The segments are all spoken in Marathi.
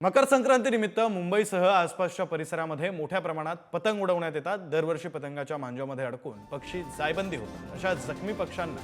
मकर संक्रांतीनिमित्त मुंबईसह आसपासच्या परिसरामध्ये मोठ्या प्रमाणात पतंग उडवण्यात येतात। दरवर्षी पतंगाच्या मांजामध्ये अडकून पक्षी जायबंदी होतात। अशा जखमी पक्ष्यांना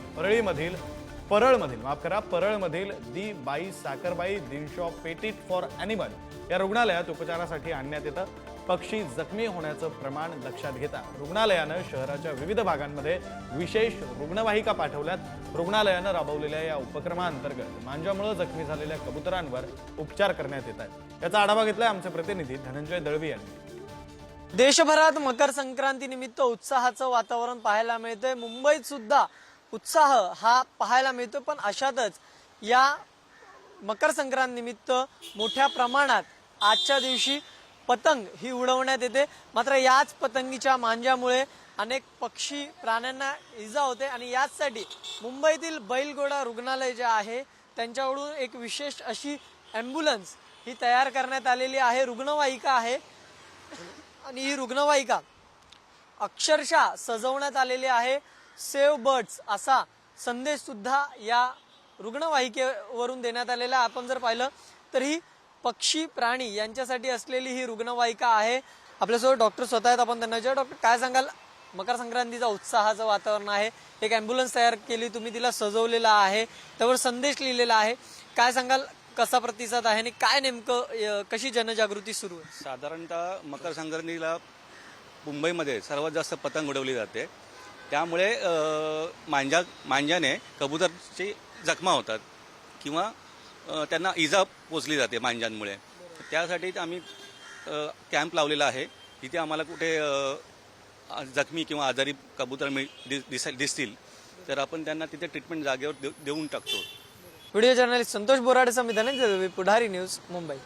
परळमधील दी बाई साखरबाई दिनशॉ पेटिट फॉर ॲनिमल या रुग्णालयात उपचारासाठी आणण्यात येतं। पक्षी जखमी होण्याचं प्रमाण लक्षात घेता रुग्णालयानं शहराच्या विविध भागांमध्ये विशेष रुग्णवाहिका पाठवल्यात। रुग्णालयानं राबवलेल्या या उपक्रमाअंतर्गत मांजामुळे जखमी झालेल्या कबुतरांवर उपचार करण्यात येत आहेत। याचा आढावा घेतलाय आमचे प्रतिनिधी धनंजय दळवी यांनी। देशभरात मकर संक्रांती निमित्त उत्साहाचं वातावरण पाहायला मिळतंय। मुंबईत सुद्धा उत्साह हा पाहायला मिळतो, पण अशातच या मकर संक्रांती निमित्त मोठ्या प्रमाणात आजच्या दिवशी पतंग ही उडवण्यात येते। मात्र याच पतंगीच्या मांजामुळे अनेक पक्षी प्राण्यांना इजा होते आणि याचसाठी मुंबईतील बैलगोडा रुग्णालय जे आहे त्यांच्याकडून एक विशेष अशी ॲम्ब्युलन्स ही तयार करण्यात आलेली आहे। रुग्णवाहिका आहे आणि ही रुग्णवाहिका अक्षरशः सजवण्यात आलेली आहे। सेव्ह बर्ड्स असा संदेश सुद्धा या रुग्णवाहिकेवरून देण्यात आलेला। आपण जर पाहिलं तर ही पक्षी प्राणी यांच्यासाठी असलेली ही रुग्णवाहिका आहे। आपल्यासोबत डॉक्टर स्वतः आहेत, आपण त्यांना विचारू। डॉक्टर, काय सांगाल? मकर संक्रांतीचा उत्साहाचं वातावरण आहे, एक ॲम्ब्युलन्स तयार केली, तुम्ही तिला सजवलेला आहे, त्यावर संदेश लिहिलेला आहे, काय सांगाल? कसा प्रतिसाद आहे आणि काय नेमकं कशी जनजागृती सुरू आहे? साधारणतः मकर संक्रांतीला मुंबईमध्ये सर्वात जास्त पतंग उडवली जाते, त्यामुळे मांजाने कबूतरची जखमा होतात किंवा त्यांना इजा पोचली जाते मांजांमुळे। त्यासाठी आम्ही कॅम्प लावलेला आहे। तिथे आम्हाला कुठे जखमी किंवा आजारी कबूतर दिसतील तर आपण त्यांना तिथे ट्रीटमेंट जागेवर देऊन टाकतो। व्हिडिओ जर्नलिस्ट संतोष बोराडे समिती, पुढारी न्यूज, मुंबई।